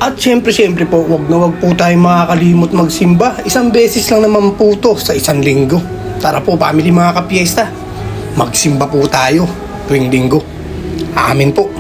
At syempre po, wag na wag po tayong makakalimot magsimba. Isang beses lang naman po to sa isang linggo. Tara po family mga kapiesta, magsimba po tayo tuwing linggo. Amen po.